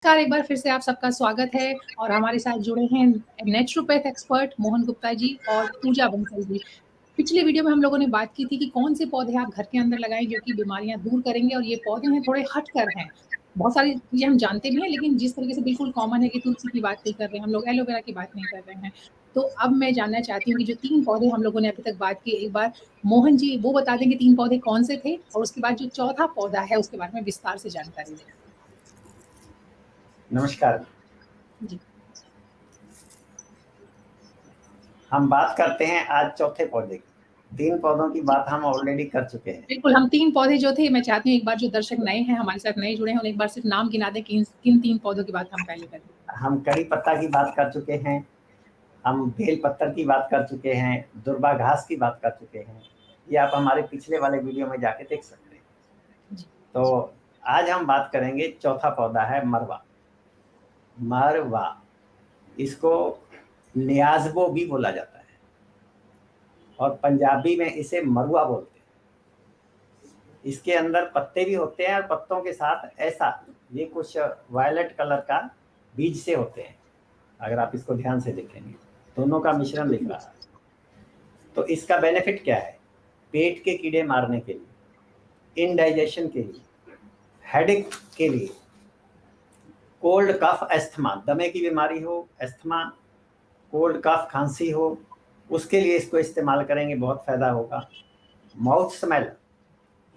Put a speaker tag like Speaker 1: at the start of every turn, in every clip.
Speaker 1: नमस्कार, एक बार फिर से आप सबका स्वागत है और हमारे साथ जुड़े हैं नेचुरोपैथ एक्सपर्ट मोहन गुप्ता जी और पूजा बंसल जी। पिछले वीडियो में हम लोगों ने बात की थी कि कौन से पौधे आप घर के अंदर लगाएँ जो कि बीमारियाँ दूर करेंगे और ये पौधे हैं थोड़े हटकर हैं। बहुत सारी चीज़ें हम जानते भी हैं लेकिन जिस तरीके से बिल्कुल कॉमन है कि तुलसी की बात नहीं कर रहे हैं, हम लोग एलोवेरा की बात नहीं कर रहे हैं। तो अब मैं जानना चाहती हूँ कि जो 3 पौधे हम लोगों ने अभी तक बात की, एक बार मोहन जी वो बता दें कि 3 पौधे कौन से थे और उसके बाद जो चौथा पौधा है उसके बारे में विस्तार से जानकारी दें।
Speaker 2: नमस्कार।
Speaker 1: जी।
Speaker 2: हम बात करते हैं आज चौथे पौधे की। 3 पौधों की बात हम ऑलरेडी कर चुके हैं।
Speaker 1: बिल्कुल, हम 3 पौधे जो थे मैं चाहती हूँ एक बार जो दर्शक नए हैं, हमारे साथ नए जुड़े हैं, उन्हें एक बार सिर्फ़ नाम गिना दें कि किन 3 पौधों की बात हम पहले करें।
Speaker 2: हम कड़ी पत्ता की बात कर चुके हैं, हम बेल पत्तर की बात कर चुके हैं, दुर्बा घास की बात कर चुके हैं। ये आप हमारे पिछले वाले वीडियो में जाके देख सकते हैं।
Speaker 1: जी।
Speaker 2: तो आज हम बात करेंगे चौथा पौधा है मरवा। मरवा, इसको न्याज़बो भी बोला जाता है और पंजाबी में इसे मरुआ बोलते हैं। इसके अंदर पत्ते भी होते हैं और पत्तों के साथ ऐसा ये कुछ वायलेट कलर का बीज से होते हैं। अगर आप इसको ध्यान से देखेंगे दोनों का मिश्रण दिख रहा है। तो इसका बेनिफिट क्या है? पेट के कीड़े मारने के लिए, इनडाइजेशन के लिए, हेडेक के लिए, कोल्ड कफ अस्थमा, दमे की बीमारी हो, अस्थमा, कोल्ड कफ खांसी हो, उसके लिए इसको इस्तेमाल करेंगे, बहुत फायदा होगा। माउथ स्मेल,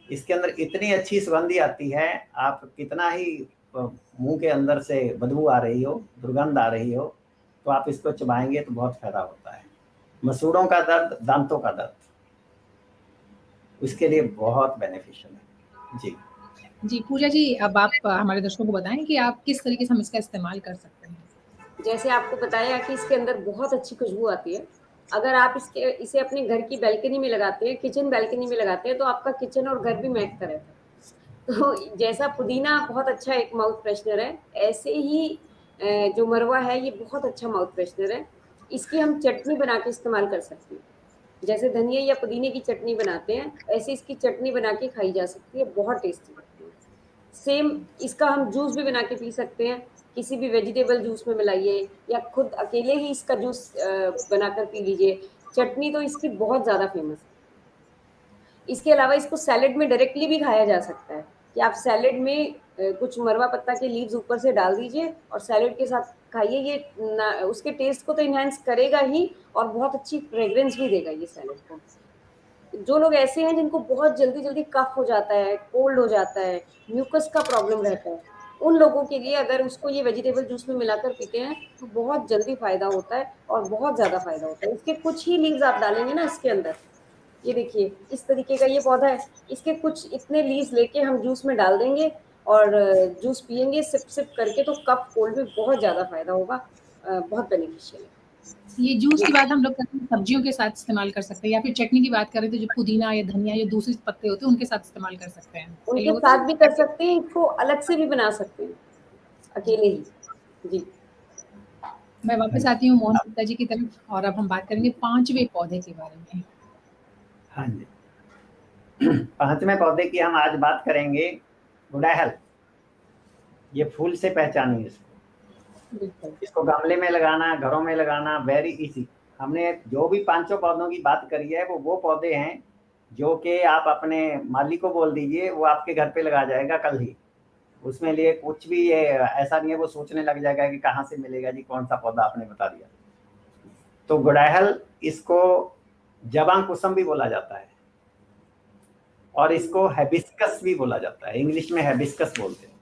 Speaker 2: इसके अंदर इतनी अच्छी सुगंधी आती है, आप कितना ही मुंह के अंदर से बदबू आ रही हो, दुर्गंध आ रही हो, तो आप इसको चबाएंगे तो बहुत फायदा होता है। मसूड़ों का दर्द, दांतों का दर्द, उसके लिए बहुत बेनिफिशियल है। जी
Speaker 1: जी, पूजा जी अब आप हमारे दर्शकों को बताएँ कि आप किस तरीके से हम इसका इस्तेमाल कर सकते हैं?
Speaker 3: जैसे आपको बताया कि इसके अंदर बहुत अच्छी खुशबू आती है। अगर आप इसे अपने घर की बालकनी में लगाते हैं, किचन बालकनी में लगाते हैं, तो आपका किचन और घर भी महकता रहता है। तो जैसा पुदीना बहुत अच्छा एक माउथ फ्रेशनर है, ऐसे ही जो मरवा है ये बहुत अच्छा माउथ फ्रेशनर है। इसकी हम चटनी बना के इस्तेमाल कर सकते हैं। जैसे धनिया या पुदीने की चटनी बनाते हैं, ऐसे इसकी चटनी बना के खाई जा सकती है, बहुत टेस्टी लगती है। सेम इसका हम जूस भी बना के पी सकते हैं, किसी भी वेजिटेबल जूस में मिलाइए या खुद अकेले ही इसका जूस बनाकर पी लीजिए। चटनी तो इसकी बहुत ज़्यादा फेमस है। इसके अलावा इसको सैलेड में डायरेक्टली भी खाया जा सकता है कि आप सैलेड में कुछ मरवा पत्ता के लीव्स ऊपर से डाल दीजिए और सैलेड के साथ खाइए। ये उसके टेस्ट को तो इन्हांस करेगा ही और बहुत अच्छी फ्रेग्रेंस भी देगा ये सैलेड को। जो लोग ऐसे हैं जिनको बहुत जल्दी-जल्दी कफ हो जाता है, कोल्ड हो जाता है, म्यूकस का प्रॉब्लम रहता है, उन लोगों के लिए अगर उसको ये वेजिटेबल जूस में मिलाकर पीते हैं, तो बहुत जल्दी फ़ायदा होता है और बहुत ज़्यादा फ़ायदा होता है। इसके कुछ ही लीव्स आप डालेंगे ना इसके अंदर, ये देखिए इस तरीके का ये पौधा है, इसके कुछ इतने लीव्स लेके हम जूस में डाल देंगे और जूस पिएँगे सिप-सिप करके तो कफ कोल्ड में बहुत ज़्यादा फ़ायदा होगा। बहुत बेनिफिशियल है।
Speaker 1: ये जूस की बात हम लोग करते हैं सब्जियों के साथ इस्तेमाल कर सकते हैं या फिर चटनी की बात करें तो जो पुदीना या धनिया या दूसरे पत्ते होते हैं उनके साथ इस्तेमाल कर सकते हैं। कई
Speaker 3: उनके
Speaker 1: लोग होते हैं
Speaker 3: साथ भी कर सकते हैं, इसको अलग से भी बना सकते हैं, अकेले ही। जी।
Speaker 1: मैं वापस आती हूँ मोहन गुप्ता जी की तरफ और अब हम बात करेंगे 5वें पौधे के बारे में।
Speaker 2: हाँ जी। 5वें पौधे की हम आज बात करेंगे, गुड़हल। ये फूल से पहचानिए इसको।
Speaker 1: बिल्कुल।
Speaker 2: इसको गमले में लगाना, घरों में लगाना वेरी इजी। हमने जो भी 5 पौधों की बात करी है वो पौधे हैं जो कि आप अपने माली को बोल दीजिए, वो आपके घर पे लगा जाएगा कल ही। उसमें लिए कुछ भी ये ऐसा नहीं है वो सोचने लग जाएगा कि कहाँ से मिलेगा जी, कौन सा पौधा आपने बता दिया। तो गुड़हल, इसको जवां कुसुम भी बोला जाता है और इसको हिबिस्कस भी बोला जाता है, इंग्लिश में हिबिस्कस बोलते हैं।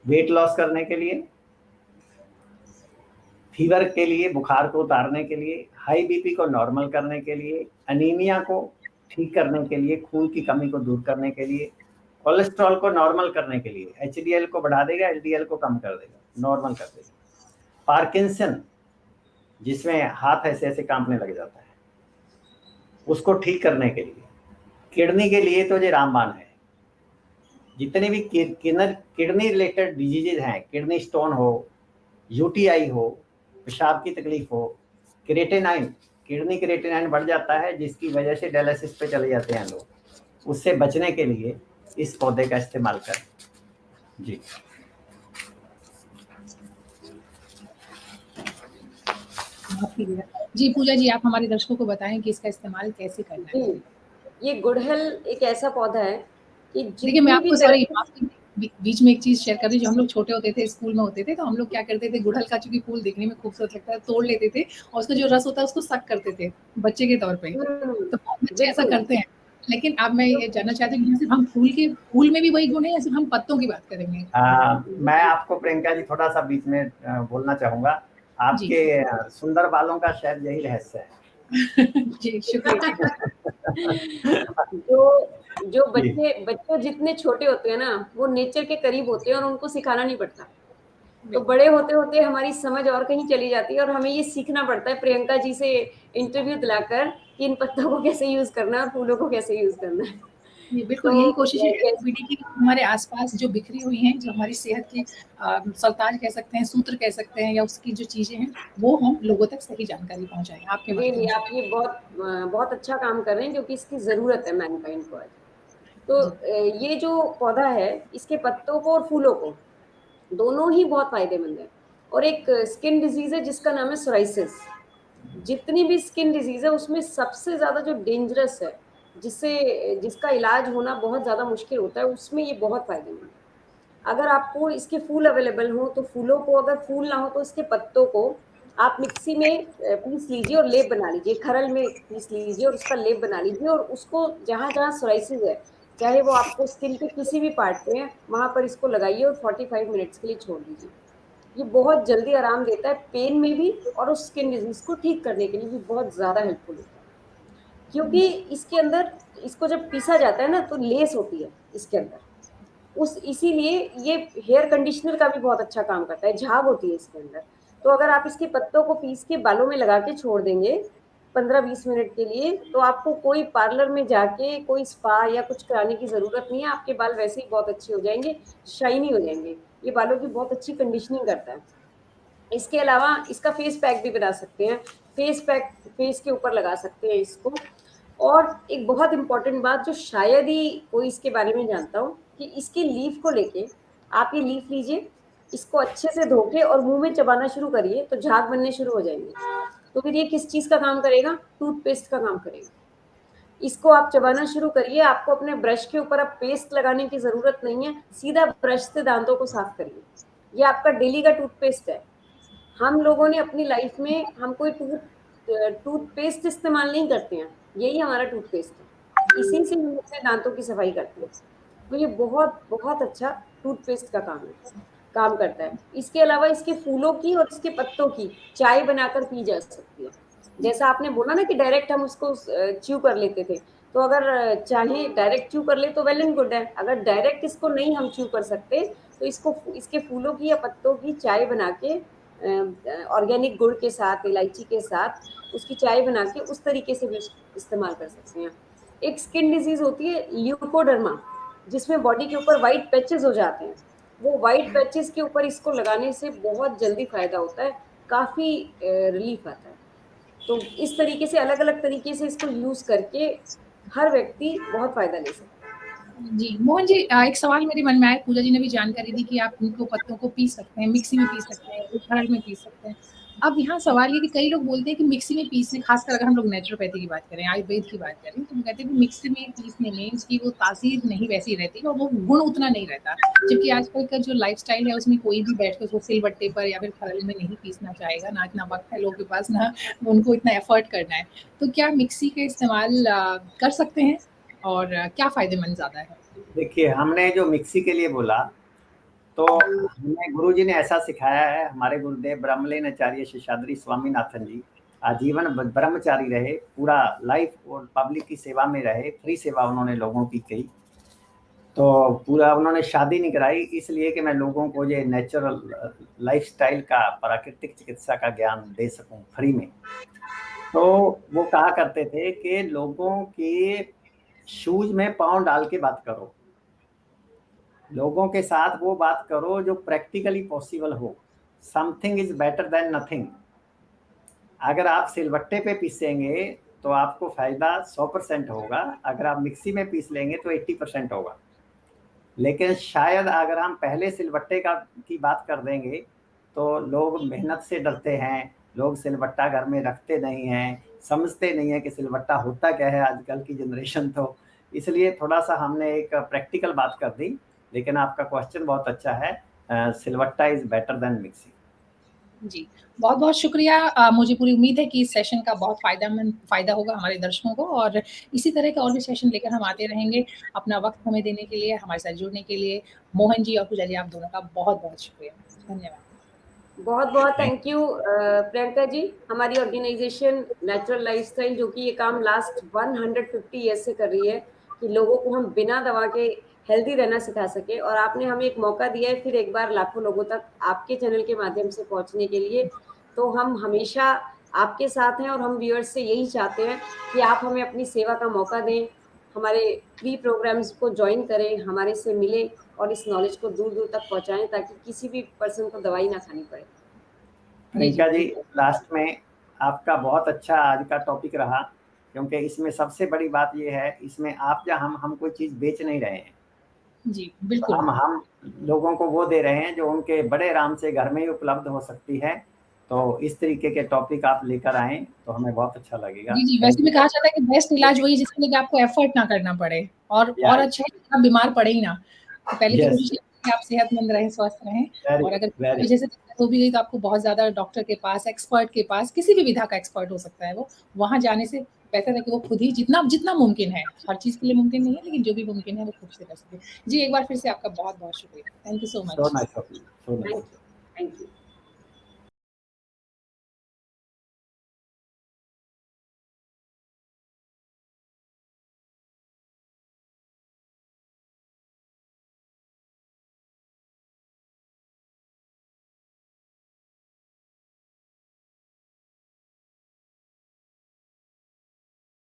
Speaker 2: वेट लॉस करने के लिए, फीवर के लिए, बुखार को उतारने के लिए, हाई बीपी को नॉर्मल करने के लिए, अनीमिया को ठीक करने के लिए, खून की कमी को दूर करने के लिए, कोलेस्ट्रॉल को नॉर्मल करने के लिए, एचडीएल को बढ़ा देगा, एलडीएल को कम कर देगा, नॉर्मल कर देगा। पार्किंसन, जिसमें हाथ ऐसे ऐसे कांपने लग जाता है, उसको ठीक करने के लिए। किडनी के लिए तो ये रामबाण है। जितने भी किडनी रिलेटेड डिजीजेज हैं, किडनी स्टोन हो, यूटीआई हो, पेशाब की तकलीफ हो, क्रिएटिनाइन, किडनी क्रिएटिनाइन बढ़ जाता है जिसकी वजह से डायलिसिस पे चले जाते हैं लोग, उससे बचने के लिए इस पौधे का इस्तेमाल करें। जी।
Speaker 1: माफ कीजिएगा। जी, पूजा जी आप हमारे दर्शकों को बताएँ कि इसका इस्तेमाल कैसे करना है?
Speaker 3: जी, ये गुड़हल एक ऐसा पौधा है कि
Speaker 1: देखिए, मैं
Speaker 3: जितनी भी
Speaker 1: आपको
Speaker 3: तरह
Speaker 1: सॉरी
Speaker 3: की
Speaker 1: माफ़ कीजिए, बीच में एक चीज़ शेयर कर दूँ, जब हम लोग छोटे होते थे, स्कूल में होते थे, तो हम लोग क्या करते थे, गुड़हल का चूँकि फूल दिखने में खूबसूरत लगता है, तोड़ लेते थे और उसका जो रस होता है, उसको सक करते थे, बच्चे के तौर पे। तो बहुत बच्चे ऐसा
Speaker 3: बिल्कुल।
Speaker 1: करते हैं। लेकिन अब मैं
Speaker 3: तो
Speaker 1: ये जानना चाहती हूँ कि सिर्फ़ हम फूल में भी वही गुण है या सिर्फ़ हम पत्तों की बात करेंगे?
Speaker 2: मैं आपको प्रियंका जी थोड़ा-सा बीच में बोलना चाहूँगा।
Speaker 1: जी।
Speaker 2: आपके सुंदर बालों का शायद यही रहस्य है।
Speaker 1: जी, शुक्रिया।
Speaker 3: जो जो
Speaker 2: जी।
Speaker 3: बच्चे जितने छोटे होते हैं ना, वो नेचर के करीब होते हैं और उनको सिखाना नहीं पड़ता। तो
Speaker 1: बिल्कुल।
Speaker 3: बड़े होते-होते हमारी समझ और कहीं चली जाती है और हमें ये सीखना पड़ता है प्रियंका जी से इंटरव्यू दिलाकर कि इन पत्तों को कैसे यूज़ करना है और फूलों को कैसे यूज़ करना है।
Speaker 1: जी, बिल्कुल
Speaker 3: तो
Speaker 1: यही कोशिश है
Speaker 3: जैस
Speaker 1: पीढ़ी की हमारे आस-पास जो बिखरी हुई हैं, जो हमारी सेहत की सरताज कह सकते हैं, सूत्र कह सकते हैं या उसकी जो चीज़ें हैं, वो हम लोगों तक सही जानकारी पहुँचाएँ, आपके
Speaker 3: रियली
Speaker 1: माध्यम से।
Speaker 3: आप ये बहुत अच्छा काम कर रहे हैं क्योंकि इसकी ज़रूरत है मैनकाइंड को आज। तो
Speaker 1: जी।
Speaker 3: ये जो पौधा है, इसके पत्तों को और फूलों को, दोनों ही बहुत फ़ायदेमंद हैं और एक स्किन डिज़ीज़ है जिसका नाम है सोराइसिस। जितनी भी स्किन डिज़ीज़ है उसमें सबसे ज़्यादा जो डेंजरस है, जिसका इलाज होना बहुत ज़्यादा मुश्किल होता है, उसमें ये बहुत फ़ायदेमंद है। अगर आपको इसके फूल अवेलेबल हों, तो फूलों को अगर फूल ना हो तो इसके पत्तों को आप मिक्सी में पीस लीजिए और लेप बना लीजिए, खरल में पीस लीजिए और उसका लेप बना लीजिए और उसको जहाँ-जहाँ सोराइसिस है, चाहे वो आपको स्किन के किसी भी पार्ट पे है, वहाँ पर इसको लगाइए और 45 मिनट्स के लिए छोड़ दीजिए। ये बहुत जल्दी आराम देता है, पेन में भी और उस स्किन डिज़ीज़ को ठीक करने के लिए भी बहुत ज़्यादा हेल्पफुल होता है। क्योंकि इसके अंदर इसको जब पीसा जाता है ना, तो लेस होती है इसके अंदर। उस इसीलिए ये हेयर कंडीशनर का भी बहुत अच्छा काम करता है, झाग होती है इसके अंदर। तो अगर आप इसके पत्तों को पीस के बालों में लगा के छोड़ देंगे 15-20 मिनट के लिए, तो आपको कोई पार्लर में जाके कोई स्पा या कुछ कराने की ज़रूरत नहीं है, आपके बाल वैसे ही बहुत अच्छे हो जाएँगे, शाइनी हो जाएँगे। ये बालों की बहुत अच्छी कंडीशनिंग करता है। इसके अलावा इसका फेस पैक भी बना सकते हैं, फेस पैक फेस के ऊपर लगा सकते हैं इसको। और एक बहुत इम्पोर्टेंट बात जो शायद ही कोई इसके बारे में जानता हो कि इसकी लीफ को लेके आप ये लीफ लीजिए, इसको अच्छे से धो के और मुँह में चबाना शुरू करिए तो झाग बनने शुरू हो जाएँगे। तो फिर ये किस चीज़ का काम करेगा? टूथपेस्ट का काम करेगा। इसको आप चबाना शुरू करिए, आपको अपने ब्रश के ऊपर अब पेस्ट लगाने की ज़रूरत नहीं है, सीधा ब्रश से दाँतों को साफ करिए। ये आपका डेली का टूथपेस्ट है। हम लोगों ने अपनी लाइफ में हम कोई टूथपेस्ट इस्तेमाल नहीं करते हैं, यही हमारा टूथपेस्ट है। इसी से हम अपने दाँतों की सफाई करते हैं। तो ये बहुत, बहुत अच्छा टूथपेस्ट का काम करता है। इसके अलावा इसके फूलों की और इसके पत्तों की चाय बनाकर पी जा सकती है। जैसा आपने बोला ना कि डायरेक्ट हम उसको च्यू कर लेते थे, तो अगर चाहे डायरेक्ट च्यू कर ले तो वेल एंड गुड है। अगर डायरेक्ट इसको नहीं हम च्यू कर सकते, तो इसके फूलों की या पत्तों की चाय बना के ऑर्गेनिक गुड़ के साथ, इलायची के साथ उसकी चाय बना के उस तरीके से भी इस्तेमाल कर सकते हैं। एक स्किन डिज़ीज़ होती है ल्यूकोडर्मा, जिसमें बॉडी के ऊपर व्हाइट पैचेज़ हो जाते हैं। वो व्हाइट पैचेज़ के ऊपर इसको लगाने से बहुत जल्दी फ़ायदा होता है, काफ़ी रिलीफ़ आता है। तो इस तरीके से अलग-अलग तरीके से इसको यूज़ करके हर व्यक्ति बहुत फ़ायदा ले सकता है।
Speaker 1: जी, मोहन जी एक सवाल मेरे मन में आया, पूजा जी ने भी जानकारी दी कि आप इनको पत्तों को पीस सकते हैं, मिक्सी में पीस सकते हैं, उखड़ में पीस सकते हैं। अब यहाँ सवाल ये कि कई लोग बोलते हैं कि मिक्सी में पीसने खासकर अगर हम लोग नेचुरोपैथी की बात करें, आयुर्वेद की बात करें, तो वो कहते हैं कि मिक्सी में पीसने में उसकी वो तासीर नहीं वैसी रहती और वो गुण उतना नहीं रहता। जबकि आजकल का जो लाइफ़स्टाइल है उसमें कोई भी बैठ के उसको सिलबट्टे पर या फिर खलल में नहीं पीसना चाहेगा, ना इतना वक़्त है लोगों के पास, ना उनको इतना एफ़र्ट करना है। तो क्या मिक्सी का इस्तेमाल कर सकते हैं और क्या फ़ायदेमंद ज़्यादा है?
Speaker 2: देखिए, हमने जो मिक्सी के लिए बोला, तो हमें गुरुजी ने ऐसा सिखाया है, हमारे गुरुदेव ब्रह्मलीन आचार्य शेषाद्रि स्वामीनाथन जी, आजीवन ब्रह्मचारी रहे, पूरा लाइफ और पब्लिक की सेवा में रहे, फ्री सेवा उन्होंने लोगों की की। तो पूरा उन्होंने शादी नहीं कराई इसलिए कि मैं लोगों को ये नेचुरल लाइफ़स्टाइल का, प्राकृतिक चिकित्सा का ज्ञान दे सकूँ फ्री में। तो वो कहा करते थे कि लोगों के शूज़ में पाँव डाल के बात करो। लोगों के साथ वो बात करो जो प्रैक्टिकली पॉसिबल हो। Something is better than nothing. अगर आप सिलबट्टे पे पीसेंगे तो आपको फ़ायदा 100% होगा, अगर आप मिक्सी में पीस लेंगे तो 80% होगा। लेकिन शायद अगर हम पहले सिलबट्टे की बात कर देंगे, तो लोग मेहनत से डरते हैं, लोग सिलबट्टा घर में रखते नहीं हैं, समझते नहीं है कि सिलबट्टा होता क्या है आजकल की जनरेशन, तो इसलिए थोड़ा-सा हमने एक प्रैक्टिकल बात कर दी। लेकिन आपका क्वेश्चन बहुत अच्छा है। सिलबट्टा इज़ बेटर देन मिक्सी।
Speaker 1: जी, बहुत-बहुत शुक्रिया। मुझे पूरी उम्मीद है कि इस सेशन का बहुत फ़ायदा होगा हमारे दर्शकों को, और इसी तरह के और भी सेशन लेकर हम आते रहेंगे। अपना वक़्त हमें देने के लिए, हमारे साथ जुड़ने के लिए मोहन जी और पूजा जी, आप दोनों का बहुत-बहुत शुक्रिया। धन्यवाद।
Speaker 3: बहुत-बहुत थैंक यू प्रियंका जी। हमारी ऑर्गेनाइज़ेशन नेचुरल लाइफ़स्टाइल, जो कि ये काम लास्ट 150 ईयर्स से कर रही है कि लोगों को हम बिना दवा के हेल्दी रहना सिखा सकें, और आपने हमें एक मौका दिया है फिर एक बार लाखों लोगों तक आपके चैनल के माध्यम से पहुंचने के लिए। तो हम हमेशा आपके साथ हैं, और हम व्यूअर्स से यही चाहते हैं कि आप हमें अपनी सेवा का मौका दें, हमारे फ्री प्रोग्राम्स को जॉइन करें, हमारे से मिलें और इस नॉलेज को दूर-दूर तक पहुँचाएँ, ताकि किसी भी पर्सन को दवाई ना खानी पड़े।
Speaker 2: प्रियंका जी, लास्ट में आपका बहुत अच्छा आज का टॉपिक रहा, क्योंकि इसमें सबसे बड़ी बात ये है, इसमें आप या हम कोई चीज़ बेच नहीं रहे हैं।
Speaker 1: जी, बिल्कुल।
Speaker 2: हम लोगों को वो दे रहे हैं जो उनके बड़े आराम से घर में ही उपलब्ध हो सकती है। तो इस तरीके के टॉपिक आप लेकर आएँ तो हमें बहुत अच्छा लगेगा।
Speaker 1: जी, वैसे भी कहा जाता है कि बेस्ट इलाज वही है जिसके लिए आपको एफर्ट ना करना पड़े, और अच्छा है कि आप बीमार पड़े ही ना। तो पहले तो कोशिश कि आप सेहतमंद रहें, स्वस्थ रहें, और अगर वजह से दिक्कत हो भी गई तो आपको बहुत ज़्यादा डॉक्टर के पास, एक्सपर्ट के पास, किसी भी विधा का एक्सपर्ट हो सकता है वो, वहाँ जाने से बेहतर है कि वो खुद ही जितना मुमकिन है, हर चीज़ के लिए मुमकिन नहीं है, लेकिन जो भी मुमकिन है वो खुद से कर सकें। जी, एक बार फिर से आपका बहुत-बहुत शुक्रिया। Thank you so much.
Speaker 2: So nice of you, so nice.
Speaker 3: Thank you.